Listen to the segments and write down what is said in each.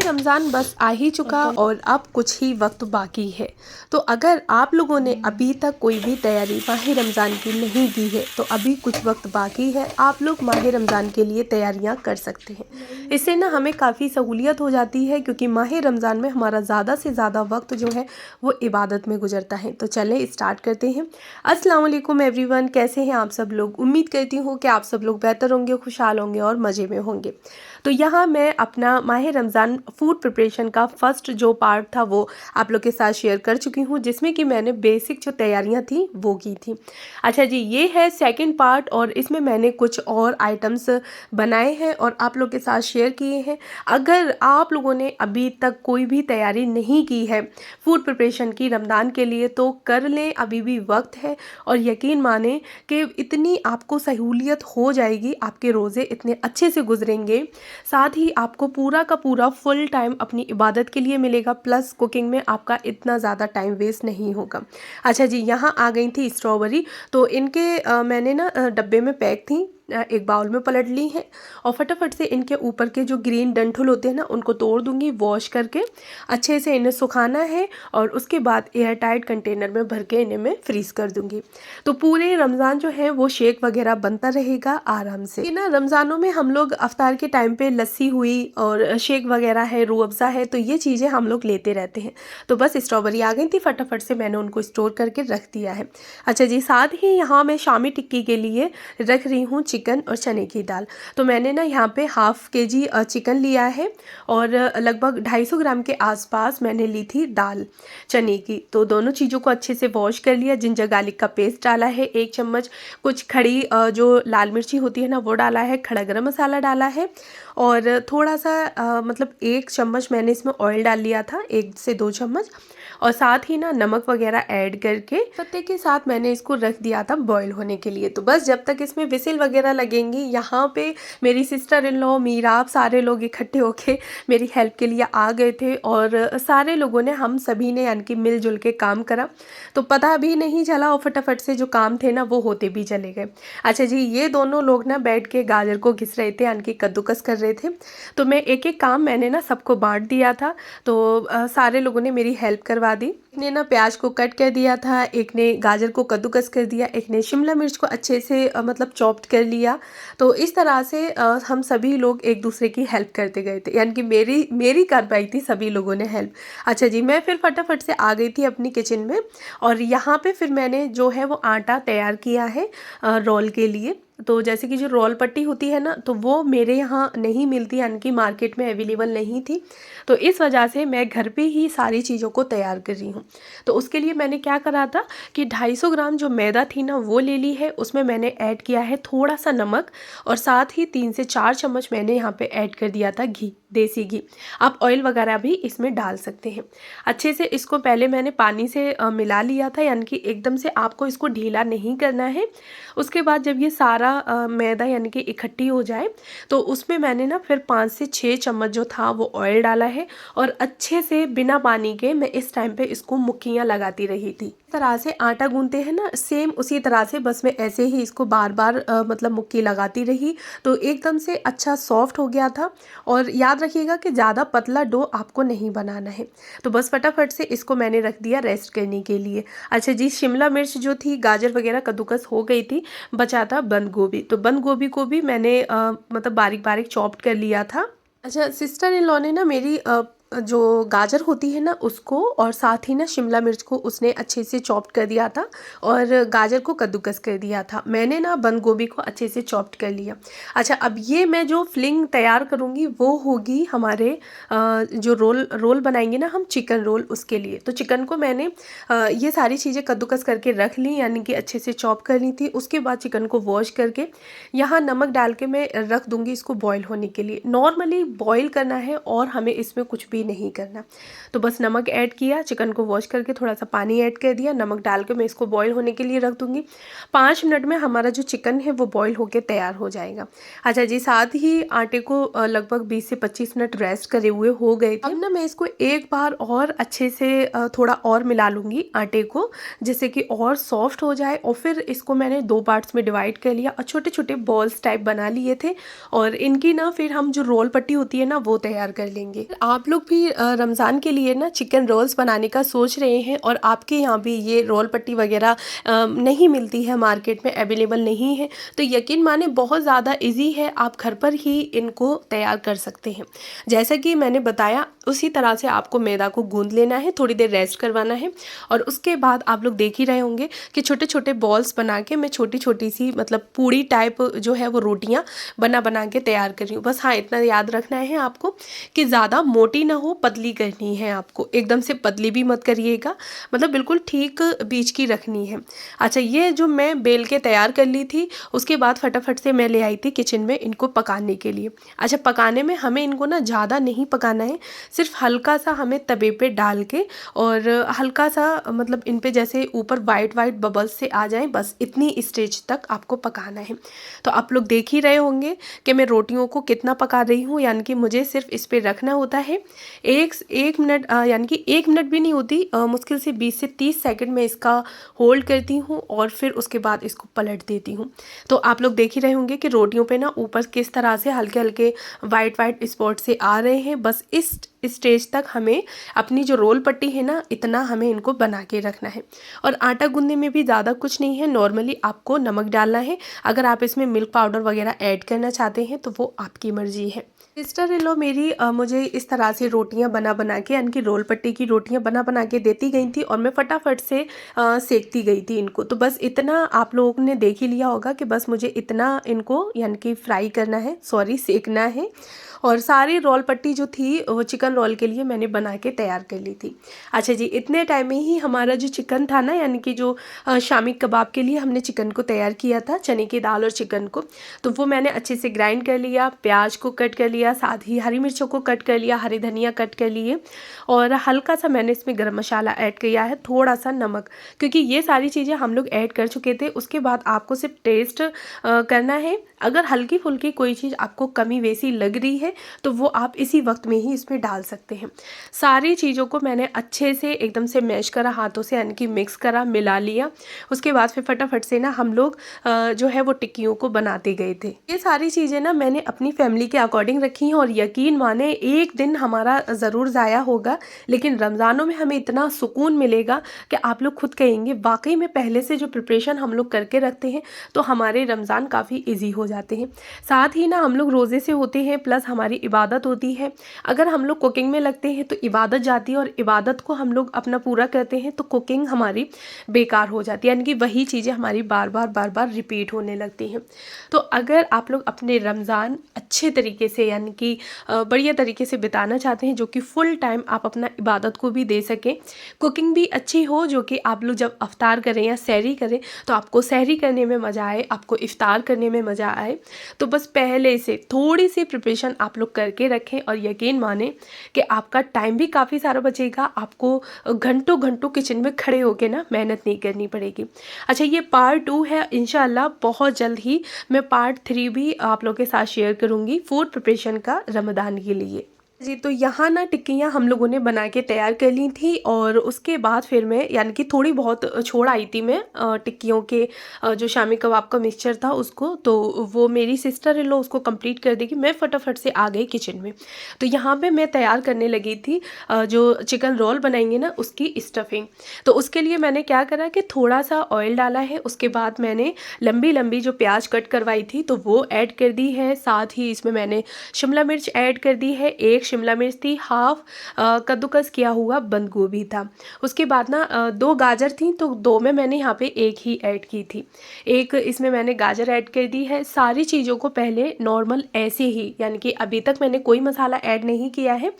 रमज़ान बस आ ही चुका और अब कुछ ही वक्त बाकी है। तो अगर आप लोगों ने अभी तक कोई भी तैयारी माह रमज़ान की नहीं की है तो अभी कुछ वक्त बाकी है, आप लोग माह रमज़ान के लिए तैयारियां कर सकते हैं। इससे ना हमें काफ़ी सहूलियत हो जाती है क्योंकि माह रमज़ान में हमारा ज़्यादा से ज़्यादा वक्त जो है वो इबादत में गुजरता है। तो चलें स्टार्ट करते हैं। अस्सलाम वालेकुम एवरीवन, कैसे हैं आप सब लोग? उम्मीद करती हूँ कि आप सब लोग बेहतर होंगे, खुशहाल होंगे और मज़े में होंगे। तो यहाँ मैं अपना माह रमज़ान फूड प्रिपरेशन का फर्स्ट जो पार्ट था वो आप लोग के साथ शेयर कर चुकी हूँ, जिसमें कि मैंने बेसिक जो तैयारियाँ थी वो की थी। अच्छा जी, ये है सेकंड पार्ट और इसमें मैंने कुछ और आइटम्स बनाए हैं और आप लोग के साथ शेयर किए हैं। अगर आप लोगों ने अभी तक कोई भी तैयारी नहीं की है फूड प्रिपरेशन की रमज़ान के लिए तो कर लें, अभी भी वक्त है। और यकीन माने कि इतनी आपको सहूलियत हो जाएगी, आपके रोज़े इतने अच्छे से गुजरेंगे, साथ ही आपको पूरा का पूरा फुल टाइम अपनी इबादत के लिए मिलेगा, प्लस कुकिंग में आपका इतना ज़्यादा टाइम वेस्ट नहीं होगा। अच्छा जी, यहाँ आ गई थी स्ट्रॉबेरी। तो इनके मैंने ना डब्बे में पैक थी, एक बाउल में पलट ली है और फटाफट से इनके ऊपर के जो ग्रीन डंठल होते हैं ना उनको तोड़ दूंगी, वॉश करके अच्छे से इन्हें सुखाना है और उसके बाद एयर टाइट कंटेनर में भर के इन्हें मैं फ्रीज़ कर दूंगी। तो पूरे रमज़ान जो है वो शेक वगैरह बनता रहेगा आराम से। ये ना रमज़ानों में हम लोग अफ्तार के टाइम पे लस्सी हुई और शेक वगैरह है, रूह अफ़ज़ा है, तो ये चीज़ें हम लोग लेते रहते हैं। तो बस स्ट्रॉबेरी आ गई थी, फटाफट से मैंने उनको स्टोर करके रख दिया है। अच्छा जी, साथ ही यहाँ मैं शामी टिक्की के लिए रख रही हूँ चिकन और चने की दाल। तो मैंने ना यहाँ पे हाफ़ केजी चिकन लिया है और लगभग 250 ग्राम के आसपास मैंने ली थी दाल चने की। तो दोनों चीज़ों को अच्छे से वॉश कर लिया, जिंजर गार्लिक का पेस्ट डाला है 1 चम्मच, कुछ खड़ी जो लाल मिर्ची होती है ना वो डाला है, खड़ा गरम मसाला डाला है और थोड़ा सा मतलब 1 चम्मच मैंने इसमें ऑयल डाल लिया था, 1 से 2 चम्मच, और साथ ही ना नमक वगैरह ऐड करके पत्ते के साथ मैंने इसको रख दिया था बॉईल होने के लिए। तो बस जब तक इसमें विसिल वगैरह लगेंगी, यहाँ पे मेरी सिस्टर इन लॉ, मीराब, सारे लोग इकट्ठे होके मेरी हेल्प के लिए आ गए थे और सारे लोगों ने, हम सभी ने यानी कि मिलजुल के काम करा। तो पता भी नहीं चला और फटाफट से जो काम थे ना वो होते भी चले गए। अच्छा जी, ये दोनों लोग ना बैठ के गाजर को घिस रहे थे यानी कि कद्दूकस कर रहे थे। तो मैं एक एक काम मैंने ना सबको बांट दिया था। तो सारे लोगों ने मेरी हेल्प करवा दी। एक ने ना प्याज को कट कर दिया था, एक ने गाजर को कद्दूकस कर दिया, एक ने शिमला मिर्च को अच्छे से मतलब चॉप्ड कर लिया। तो इस तरह से हम सभी लोग एक दूसरे की हेल्प करते गए थे, यानी कि मेरी कार्रवाई थी, सभी लोगों ने हेल्प। अच्छा जी, मैं फिर फटाफट से आ गई थी अपनी किचन में और यहाँ पे फिर मैंने जो है वो आटा तैयार किया है रोल के लिए। तो जैसे कि जो रोल पट्टी होती है ना तो वो मेरे यहाँ नहीं मिलती, यानी कि मार्केट में अवेलेबल नहीं थी। तो इस वजह से मैं घर पे ही सारी चीज़ों को तैयार कर रही हूँ। तो उसके लिए मैंने क्या करा था कि 250 ग्राम जो मैदा थी ना वो ले ली है, उसमें मैंने ऐड किया है थोड़ा सा नमक और साथ ही 3 से 4 चम्मच मैंने यहाँ पे ऐड कर दिया था घी, देसी घी। आप ऑयल वगैरह भी इसमें डाल सकते हैं। अच्छे से इसको पहले मैंने पानी से मिला लिया था, यानी कि एकदम से आपको इसको ढीला नहीं करना है। उसके बाद जब ये सारा मैदा यानी कि इकट्ठी हो जाए तो उसमें मैंने ना फिर 5 से 6 चम्मच जो था वो ऑयल डाला है और अच्छे से बिना पानी के मैं इस टाइम पे इसको मुक्कियाँ लगाती रही थी। इस तरह से आटा गूंथते हैं ना, सेम उसी तरह से बस मैं ऐसे ही इसको बार बार मतलब मुक्की लगाती रही। तो एकदम से अच्छा सॉफ्ट हो गया था। और याद रखिएगा कि ज़्यादा पतला डो आपको नहीं बनाना है। तो बस फटाफट से इसको मैंने रख दिया रेस्ट करने के लिए। अच्छा जी, शिमला मिर्च जो थी, गाजर वगैरह कद्दूकस हो गई थी, बचा था बंद गोभी। तो बंद गोभी को भी मैंने मतलब बारीक बारीक चॉप्ड कर लिया था। अच्छा, सिस्टर इन लॉ ने ना मेरी जो गाजर होती है ना उसको और साथ ही ना शिमला मिर्च को उसने अच्छे से चॉप्ड कर दिया था और गाजर को कद्दूकस कर दिया था। मैंने ना बंद गोभी को अच्छे से चॉप्ड कर लिया। अच्छा, अब ये मैं जो फिलिंग तैयार करूँगी वो होगी हमारे जो रोल बनाएंगे ना हम, चिकन रोल, उसके लिए। तो चिकन को मैंने ये सारी चीज़ें कद्दूकस करके रख ली, यानी कि अच्छे से चॉप कर ली थी। उसके बाद चिकन को वॉश करके यहाँ नमक डाल के मैं रख दूँगी इसको बॉईल होने के लिए। नॉर्मली बॉईल करना है और हमें इसमें कुछ भी भी नहीं करना। तो बस नमक ऐड किया, चिकन को वॉश करके थोड़ा सा पानी ऐड कर दिया, नमक डाल के मैं इसको बॉईल होने के लिए रख दूँगी। 5 मिनट में हमारा जो चिकन है वो बॉईल होके तैयार हो जाएगा। अच्छा जी, साथ ही आटे को लगभग 20 से 25 मिनट रेस्ट करे हुए हो गए थे। अब ना मैं इसको एक बार और अच्छे से थोड़ा और मिला लूँगी आटे को, जिससे कि और सॉफ्ट हो जाए। और फिर इसको मैंने 2 पार्ट्स में डिवाइड कर लिया और छोटे छोटे बॉल्स टाइप बना लिए थे, और इनकी ना फिर हम जो रोल पट्टी होती है ना वो तैयार कर लेंगे। आप लोग भी रमज़ान के लिए ना चिकन रोल्स बनाने का सोच रहे हैं और आपके यहाँ भी ये रोल पट्टी वगैरह नहीं मिलती है, मार्केट में अवेलेबल नहीं है, तो यकीन माने बहुत ज़्यादा इजी है, आप घर पर ही इनको तैयार कर सकते हैं। जैसा कि मैंने बताया उसी तरह से आपको मैदा को गूंद लेना है, थोड़ी देर रेस्ट करवाना है, और उसके बाद आप लोग देख ही रहे होंगे कि छोटे छोटे बॉल्स बना के मैं छोटी छोटी सी मतलब पूड़ी टाइप जो है वो रोटियां बना के तैयार कर रही हूँ। बस हाँ, इतना याद रखना है आपको कि ज़्यादा मोटी ना हो, पतली करनी है आपको, एकदम से पतली भी मत करिएगा, मतलब बिल्कुल ठीक बीच की रखनी है। अच्छा, ये जो मैं बेल के तैयार कर ली थी, उसके बाद फटाफट से मैं ले आई थी किचन में इनको पकाने के लिए। अच्छा, पकाने में हमें इनको ना ज़्यादा नहीं पकाना है, सिर्फ हल्का सा हमें तवे पे डाल के और हल्का सा मतलब इन पे जैसे ऊपर वाइट वाइट बबल्स से आ जाएं, बस इतनी स्टेज तक आपको पकाना है। तो आप लोग देख ही रहे होंगे कि मैं रोटियों को कितना पका रही हूँ, यानी कि मुझे सिर्फ इस पे रखना होता है एक मिनट, यानी कि 1 मिनट भी नहीं होती, मुश्किल से 20 से 30 सेकंड में इसका होल्ड करती हूँ और फिर उसके बाद इसको पलट देती हूँ। तो आप लोग देख ही रहे होंगे कि रोटियों पे ना ऊपर किस तरह से हल्के हल्के वाइट स्पॉट से आ रहे हैं। बस इस स्टेज तक हमें अपनी जो रोल पट्टी है ना, इतना हमें इनको बना के रखना है। और आटा गूंदने में भी ज़्यादा कुछ नहीं है, नॉर्मली आपको नमक डालना है। अगर आप इसमें मिल्क पाउडर वगैरह ऐड करना चाहते हैं तो वो आपकी मर्जी है। सिस्टर इन लॉ मेरी मुझे इस तरह से रोटियां बना के, यानी कि रोल पट्टी की रोटियां बना के देती गई थी और मैं फटाफट से सेकती गई थी इनको। तो बस इतना आप लोगों ने देख ही लिया होगा कि बस मुझे इतना इनको यानी कि फ्राई करना है, सॉरी सेकना है। और सारी रोल पट्टी जो थी वो चिकन रोल के लिए मैंने बना के तैयार कर ली थी। अच्छा जी, इतने टाइम में ही हमारा जो चिकन था ना, यानी कि जो शामी कबाब के लिए हमने चिकन को तैयार किया था, चने की दाल और चिकन को, तो वो मैंने अच्छे से ग्राइंड कर लिया, प्याज को कट कर लिया, साथ ही हरी मिर्चों को कट कर लिया, हरी धनिया कट कर लिए, और हल्का सा मैंने इसमें गरम मसाला ऐड किया है, थोड़ा सा नमक, क्योंकि ये सारी चीज़ें हम लोग ऐड कर चुके थे। उसके बाद आपको सिर्फ टेस्ट करना है। अगर हल्की फुल्की कोई चीज़ आपको कमी वैसी लग रही है तो वो आप इसी वक्त में ही इसमें डाल सकते हैं। सारी चीज़ों को मैंने अच्छे से एकदम से मैश करा हाथों से, यानी कि मिक्स करा, मिला लिया। उसके बाद फिर फटाफट से ना हम लोग जो है वो टिक्कियों को बनाते गए थे। ये सारी चीज़ें ना मैंने अपनी फैमिली के अकॉर्डिंग रखी हैं, और यकीन माने एक दिन हमारा ज़रूर ज़ाया होगा, लेकिन रमज़ानों में हमें इतना सुकून मिलेगा कि आप लोग खुद कहेंगे वाकई में पहले से जो प्रिपरेशन हम लोग करके रखते हैं तो हमारे रमज़ान काफ़ी ईजी हो जाते हैं। साथ ही ना हम लोग रोज़े से होते हैं, प्लस हमारी इबादत होती है। अगर हम लोग कुकिंग में लगते हैं तो इबादत जाती है, और इबादत को हम लोग अपना पूरा करते हैं तो कुकिंग हमारी बेकार हो जाती है, यानी कि वही चीज़ें हमारी बार बार रिपीट होने लगती हैं। तो अगर आप लोग अपने रमज़ान अच्छे तरीके से, यानी कि बढ़िया तरीके से बिताना चाहते हैं, जो कि फुल टाइम आप अपना इबादत को भी दे सकें, कुकिंग भी अच्छी हो, जो कि आप लोग जब अफ्तार करें या सहरी करें तो आपको सहरी करने में मज़ा आए, आपको इफ्तार करने में मज़ा आए, तो बस पहले से थोड़ी सी प्रिपरेशन आप लोग करके रखें, और यकीन माने कि आपका टाइम भी काफ़ी सारा बचेगा, आपको घंटों घंटों किचन में खड़े होकर ना मेहनत नहीं करनी पड़ेगी। अच्छा, ये पार्ट 2 है, इंशाल्लाह बहुत जल्द ही मैं पार्ट 3 भी आप लोगों के साथ शेयर करूँगी फूड प्रिपरेशन का रमज़ान के लिए जी। तो यहाँ ना टिक्कियाँ हम लोगों ने बना के तैयार कर ली थी, और उसके बाद फिर मैं यानी कि थोड़ी बहुत छोड़ आई थी मैं टिक्कियों के जो शामी कबाब का मिक्सचर था उसको, तो वो मेरी सिस्टर इन लॉ उसको कंप्लीट कर देगी, मैं फटाफट से आ गई किचन में। तो यहाँ पे मैं तैयार करने लगी थी जो चिकन रोल बनाएंगे ना उसकी स्टफिंग। तो उसके लिए मैंने क्या करा कि थोड़ा सा ऑयल डाला है, उसके बाद मैंने लंबी लंबी जो प्याज कट करवाई थी तो वो ऐड कर दी है, साथ ही इसमें मैंने शिमला मिर्च ऐड कर दी है, एक शिमला मिर्च थी, हाफ कद्दूकस किया हुआ बंद गोभी था। उसके बाद ना 2 गाजर थी, तो 2 में मैंने यहाँ पे एक ही ऐड की थी, एक इसमें मैंने गाजर ऐड कर दी है। सारी चीज़ों को पहले नॉर्मल ऐसे ही, यानी कि अभी तक मैंने कोई मसाला ऐड नहीं किया है,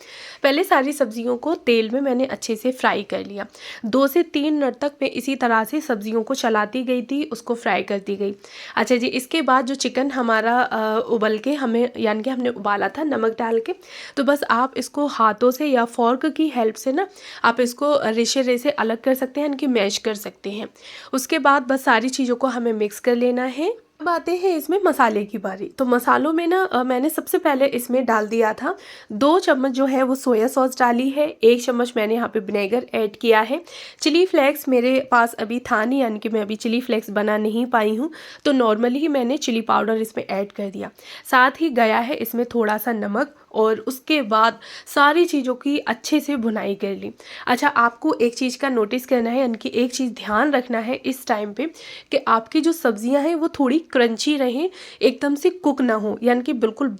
पहले सारी सब्जियों को तेल में मैंने अच्छे से फ्राई कर लिया। 2 से 3 मिनट तक मैं इसी तरह से सब्जियों को चलाती गई थी, उसको फ्राई करती गई। अच्छा जी, इसके बाद जो चिकन हमारा उबल के हमें, यानी कि हमने उबाला था नमक डाल के, तो बस बस आप इसको हाथों से या फोर्क की हेल्प से ना आप इसको रेशे रेशे अलग कर सकते हैं, इनकी मैश कर सकते हैं। उसके बाद बस सारी चीज़ों को हमें मिक्स कर लेना है। अब आते हैं इसमें मसाले की बारी। तो मसालों में ना मैंने सबसे पहले इसमें डाल दिया था 2 चम्मच जो है वो सोया सॉस डाली है, 1 चम्मच मैंने यहाँ पे विनेगर ऐड किया है। चिली फ्लेक्स मेरे पास अभी था नहीं, यानी कि मैं अभी चिली फ्लेक्स बना नहीं पाई हूँ, तो नॉर्मली ही मैंने चिली पाउडर इसमें ऐड कर दिया। साथ ही गया है इसमें थोड़ा सा नमक, और उसके बाद सारी चीज़ों की अच्छे से भुनाई कर ली। अच्छा, आपको एक चीज़ का नोटिस करना है, यानी कि एक चीज़ ध्यान रखना है इस टाइम पे कि आपकी जो सब्जियां हैं वो थोड़ी क्रंची रहें, एकदम से कुक ना हो, यानी कि बिल्कुल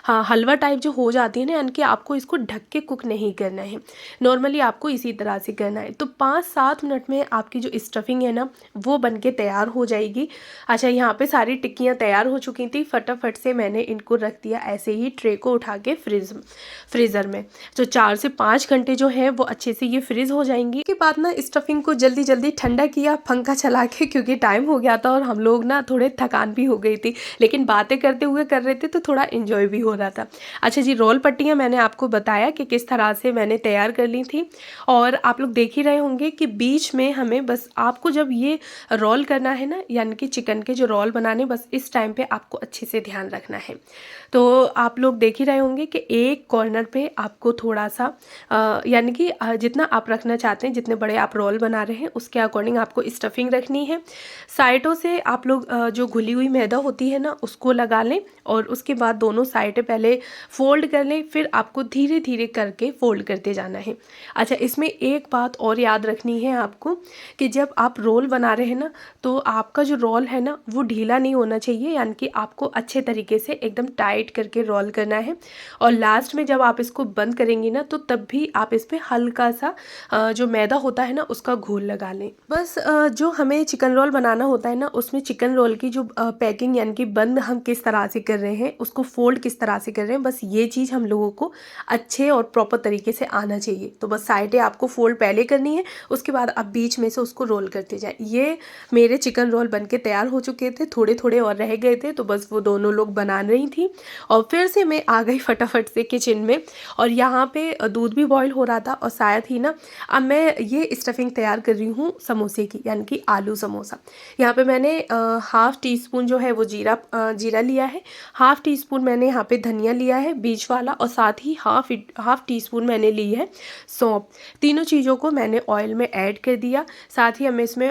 हाँ, हलवा टाइप जो हो जाती है ना, यानी कि आपको इसको ढक के कुक नहीं करना है, नॉर्मली आपको इसी तरह से करना है। तो 5-7 मिनट में आपकी जो स्टफिंग है ना वो बन के तैयार हो जाएगी। अच्छा, यहाँ पे सारी टिक्कियाँ तैयार हो चुकी थी, फटाफट से मैंने इनको रख दिया ऐसे ही ट्रे को उठा के फ्रीज़र में। जो 4 से 5 घंटे जो है वो अच्छे से ये फ्रीज़ हो जाएंगी। के बाद ना स्टफिंग को जल्दी जल्दी ठंडा किया पंखा चला के, क्योंकि टाइम हो गया था और हम लोग ना थोड़े थकान भी हो गई थी, लेकिन बातें करते हुए कर रहे थे तो थोड़ा एंजॉय भी हो रहा था। अच्छा जी, रोल पट्टियाँ मैंने आपको बताया कि किस तरह से मैंने तैयार कर ली थी, और आप लोग देख ही रहे होंगे कि बीच में हमें बस आपको जब ये रोल करना है ना, यानी कि चिकन के जो रोल बनाने, बस इस टाइम पे आपको अच्छे से ध्यान रखना है। तो आप लोग देख ही रहे होंगे कि एक कॉर्नर पे आपको थोड़ा सा यानी कि जितना आप रखना चाहते हैं, जितने बड़े आप रोल बना रहे हैं उसके अकॉर्डिंग आपको स्टफिंग रखनी है। साइडों से आप लोग जो घुली हुई मैदा होती है ना उसको लगा लें, और उसके बाद दोनों साइडें पहले फोल्ड कर लें, फिर आपको धीरे धीरे करके फोल्ड करते जाना है। अच्छा, इसमें एक बात और याद रखनी है आपको कि जब आप रोल बना रहे हैं ना, तो आपका जो रोल है ना वो ढीला नहीं होना चाहिए, यानी कि आपको अच्छे तरीके से एकदम टाइट करके रोल करना है। और लास्ट में जब आप इसको बंद करेंगी ना, तो तब भी आप इस पर हल्का सा जो मैदा होता है ना उसका घोल लगा लें। बस जो हमें चिकन रोल बनाना होता है ना, उसमें चिकन रोल की जो पैकिंग यानी कि बंद हम किस तरह से कर रहे हैं, उसको फोल्ड किस तरह से कर रहे हैं, बस ये चीज़ हम लोगों को अच्छे और प्रॉपर तरीके से आना चाहिए। तो बस साइडें आपको फोल्ड पहले करनी है, उसके बाद आप बीच में से उसको रोल करते जाए। ये मेरे चिकन रोल बन के तैयार हो चुके थे, थोड़े थोड़े और रह गए थे, तो बस वो दोनों लोग बना रही थी, और फिर से मैं आ गई फटाफट से किचन में। और यहाँ पे दूध भी बॉईल हो रहा था, और शायद ही ना अब मैं ये स्टफिंग तैयार कर रही हूँ समोसे की, यानी कि आलू समोसा। यहाँ पे मैंने हाफ़ टी स्पून जो है वो जीरा लिया है, हाफ़ टी स्पून मैंने यहाँ पे धनिया लिया है बीज वाला, और साथ ही हाफ़ टी स्पून मैंने ली है सौंफ। तीनों चीज़ों को मैंने ऑयल में ऐड कर दिया। साथ ही हमें इसमें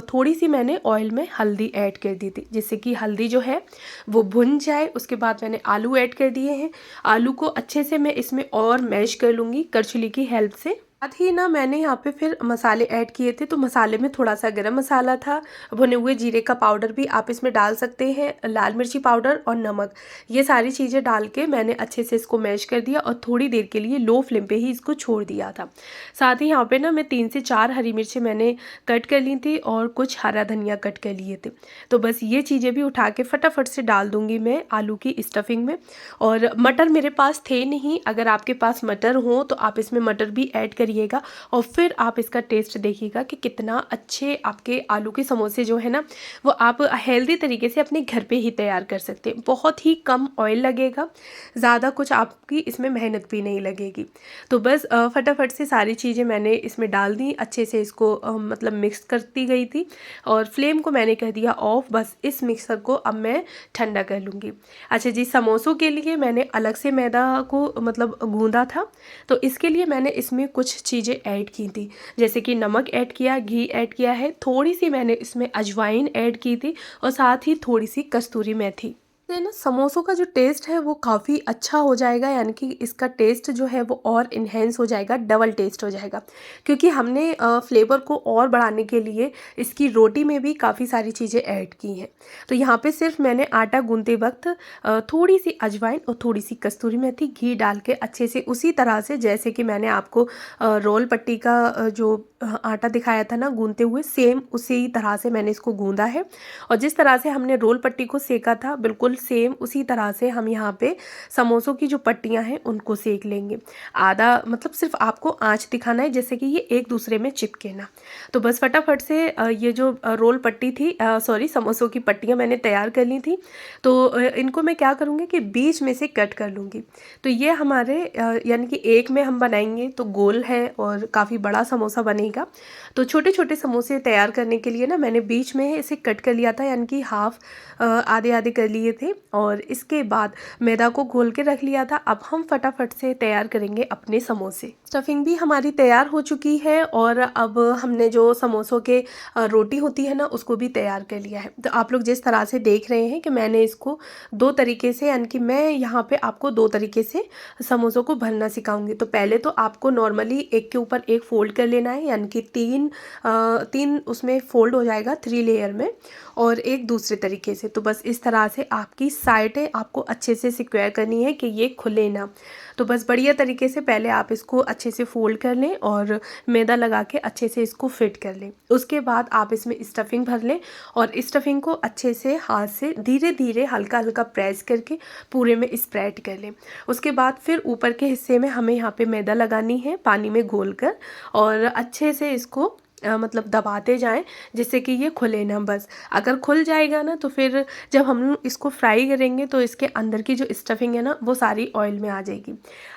थोड़ी सी मैंने ऑयल में हल्दी ऐड कर दी थी, जिससे कि हल्दी जो है वो भुन जाए। उसके बाद मैंने आलू ऐड कर दिए हैं। आलू को अच्छे से मैं इसमें और मैश कर लूँगी करछुली की हेल्प से। साथ ही ना मैंने यहाँ पे फिर मसाले ऐड किए थे, तो मसाले में थोड़ा सा गरम मसाला था, भुने हुए जीरे का पाउडर भी आप इसमें डाल सकते हैं, लाल मिर्ची पाउडर और नमक, ये सारी चीज़ें डाल के मैंने अच्छे से इसको मैश कर दिया और थोड़ी देर के लिए लो फ्लेम पे ही इसको छोड़ दिया था। साथ ही यहाँ पे ना मैं 3 से 4 हरी मिर्ची मैंने कट कर ली थी, और कुछ हरा धनिया कट कर लिए थे। तो बस ये चीज़ें भी उठा के फटाफट से डाल दूँगी मैं आलू की स्टफिंग में। और मटर मेरे पास थे नहीं, अगर आपके पास मटर हो तो आप इसमें मटर भी ऐड करिएगा, और फिर आप इसका टेस्ट देखिएगा कि कितना अच्छे आपके आलू के समोसे जो है ना वो आप हेल्दी तरीके से अपने घर पे ही तैयार कर सकते हैं। बहुत ही कम ऑयल लगेगा, ज़्यादा कुछ आपकी इसमें मेहनत भी नहीं लगेगी। तो बस फटाफट से सारी चीज़ें मैंने इसमें डाल दी, अच्छे से इसको मतलब मिक्स करती गई थी, और फ्लेम को मैंने कर दिया ऑफ। बस इस मिक्सर को अब मैं ठंडा कर लूँगी। अच्छा जी, समोसों के लिए मैंने अलग से मैदा को मतलब गूंदा था, तो इसके लिए मैंने इसमें कुछ चीज़ें ऐड की थी, जैसे कि नमक ऐड किया, घी ऐड किया है, थोड़ी सी मैंने इसमें अजवाइन ऐड की थी, और साथ ही थोड़ी सी कस्तूरी मेथी। इससे ना समोसों का जो टेस्ट है वो काफ़ी अच्छा हो जाएगा, यानी कि इसका टेस्ट जो है वो और इन्हेंस हो जाएगा, डबल टेस्ट हो जाएगा, क्योंकि हमने फ्लेवर को और बढ़ाने के लिए इसकी रोटी में भी काफ़ी सारी चीज़ें ऐड की हैं। तो यहाँ पे सिर्फ मैंने आटा गूंदते वक्त थोड़ी सी अजवाइन और थोड़ी सी कस्तूरी मेथी घी डाल के अच्छे से उसी तरह से जैसे कि मैंने आपको रोल पट्टी का जो आटा दिखाया था ना गूंदते हुए, सेम उसी तरह से मैंने इसको गूंदा है। और जिस तरह से हमने रोल पट्टी को सेका था बिल्कुल सेम उसी तरह से हम यहाँ पे समोसों की जो पट्टियाँ हैं उनको सेक लेंगे। आधा मतलब सिर्फ आपको आँच दिखाना है जैसे कि ये एक दूसरे में चिपके ना। तो बस फटाफट से ये जो रोल पट्टी थी सॉरी समोसों की पट्टियाँ मैंने तैयार कर ली थी। तो इनको मैं क्या करूँगी कि बीच में से कट कर लूँगी। तो ये हमारे यानी कि एक में हम बनाएंगे तो गोल है और काफ़ी बड़ा समोसा बनेगा। तो छोटे छोटे समोसे तैयार करने के लिए ना मैंने बीच में इसे कट कर लिया था, यानी कि हाफ आधे आधे कर लिए थे और इसके बाद मैदा को घोल के रख लिया था। अब हम फटाफट से तैयार करेंगे अपने समोसे। स्टफिंग भी हमारी तैयार हो चुकी है और अब हमने जो समोसों के रोटी होती है ना उसको भी तैयार कर लिया है। तो आप लोग जिस तरह से देख रहे हैं कि मैंने इसको दो तरीके से, यानी कि मैं यहाँ पे आपको दो तरीके से समोसों को भरना सिखाऊंगी। तो पहले तो आपको नॉर्मली एक के ऊपर एक फोल्ड कर लेना है, यानी कि तीन उसमें फोल्ड हो जाएगा 3 लेयर में, और एक दूसरे तरीके से। तो बस इस तरह से आपकी साइडें आपको अच्छे से सिक्योर करनी है कि ये खुले ना। तो बस बढ़िया तरीके से पहले आप इसको अच्छे से फोल्ड कर लें और मैदा लगा के अच्छे से इसको फिट कर लें। उसके बाद आप इसमें स्टफिंग भर लें और स्टफिंग को अच्छे से हाथ से धीरे धीरे हल्का हल्का प्रेस करके पूरे में स्प्रेड कर लें। उसके बाद फिर ऊपर के हिस्से में हमें यहाँ पे मैदा लगानी है पानी में घोलकर, और अच्छे से इसको मतलब दबाते जाएं जिससे कि ये खुले ना। बस अगर खुल जाएगा ना तो फिर जब हम इसको फ्राई करेंगे तो इसके अंदर की जो स्टफिंग है ना वो सारी ऑयल में आ जाएगी।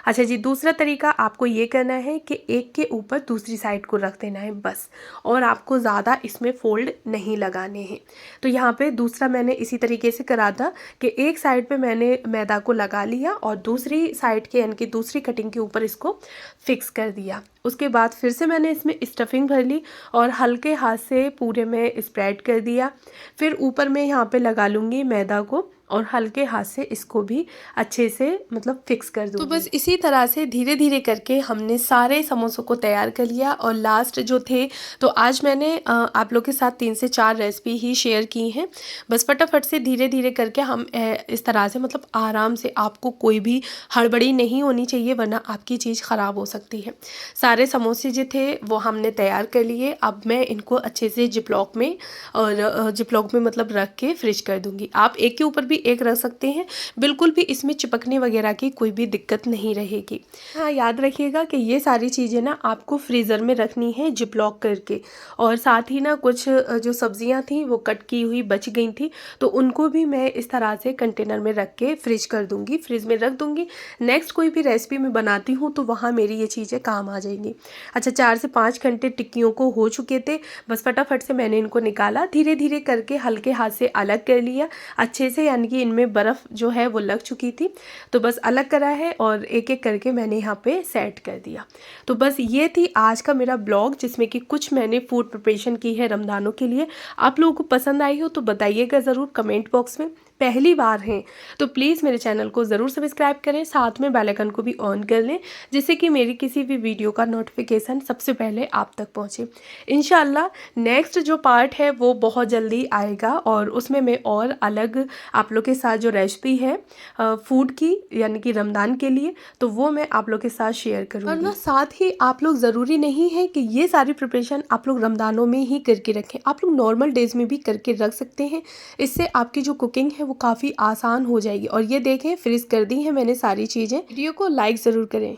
अच्छा जी, दूसरा तरीका आपको ये करना है कि एक के ऊपर दूसरी साइड को रख देना है बस, और आपको ज़्यादा इसमें फोल्ड नहीं लगाने हैं। तो यहाँ पे दूसरा मैंने इसी तरीके से करा था कि एक साइड पे मैंने मैदा को लगा लिया और दूसरी साइड के यानी कि दूसरी कटिंग के ऊपर इसको फिक्स कर दिया। उसके बाद फिर से मैंने इसमें स्टफिंग भर ली और हल्के हाथ से पूरे में स्प्रेड कर दिया। फिर ऊपर में यहाँ पे लगा लूँगी मैदा को और हल्के हाथ से इसको भी अच्छे से मतलब फिक्स कर दूँगी। तो बस इसी तरह से धीरे धीरे करके हमने सारे समोसों को तैयार कर लिया। और लास्ट जो थे, तो आज मैंने आप लोग के साथ 3 से 4 रेसिपी ही शेयर की हैं। बस फटाफट से धीरे धीरे करके हम इस तरह से मतलब आराम से, आपको कोई भी हड़बड़ी नहीं होनी चाहिए वरना आपकी चीज़ ख़राब हो सकती है। सारे समोसे जो थे वो हमने तैयार कर लिए। अब मैं इनको अच्छे से जिपलॉक में और जिपलॉक में मतलब रख के फ्रिज कर दूँगी। आप एक के ऊपर भी एक रख सकते हैं, बिल्कुल भी इसमें चिपकने वगैरह की कोई भी दिक्कत नहीं रहेगी। हाँ, याद रखिएगा कि ये सारी चीज़ें ना आपको फ्रीज़र में रखनी है जिपलॉक करके। और साथ ही ना कुछ जो सब्जियां थी वो कट की हुई बच गई थी, तो उनको भी मैं इस तरह से कंटेनर में रख के फ्रिज कर दूँगी, फ्रिज में रख दूँगी। नेक्स्ट कोई भी रेसिपी मैं बनाती हूँ तो वहाँ मेरी ये चीज़ें काम आ जाएंगी। अच्छा, 4 से 5 घंटे टिक्कियों को हो चुके थे। बस फटाफट से मैंने इनको निकाला, धीरे धीरे करके हल्के हाथ से अलग कर लिया अच्छे से, यानी कि इनमें बर्फ़ जो है वो लग चुकी थी। तो बस अलग करा है और एक एक करके मैंने यहाँ पे सेट कर दिया। तो बस ये थी आज का मेरा ब्लॉग जिसमें कि कुछ मैंने फूड प्रिपरेशन की है रमज़ानों के लिए। आप लोगों को पसंद आई हो तो बताइएगा ज़रूर कमेंट बॉक्स में। पहली बार हैं तो प्लीज़ मेरे चैनल को ज़रूर सब्सक्राइब करें, साथ में बेल आइकन को भी ऑन कर लें जिससे कि मेरी किसी भी वीडियो का नोटिफिकेशन सबसे पहले आप तक पहुंचे। इंशाल्लाह नेक्स्ट जो पार्ट है वो बहुत जल्दी आएगा और उसमें मैं और अलग आप लोग के साथ जो रेसिपी है फूड की यानी कि रमज़ान के लिए, तो वो मैं आप लोग के साथ शेयर करूँगी। और ना साथ ही आप लोग ज़रूरी नहीं है कि ये सारी प्रिपरेशन आप लोग रमज़ानों में ही करके रखें, आप लोग नॉर्मल डेज़ में भी करके रख सकते हैं। इससे आपकी जो कुकिंग है वो काफ़ी आसान हो जाएगी। और ये देखें फ्रीज कर दी है मैंने सारी चीज़ें। वीडियो को लाइक ज़रूर करें।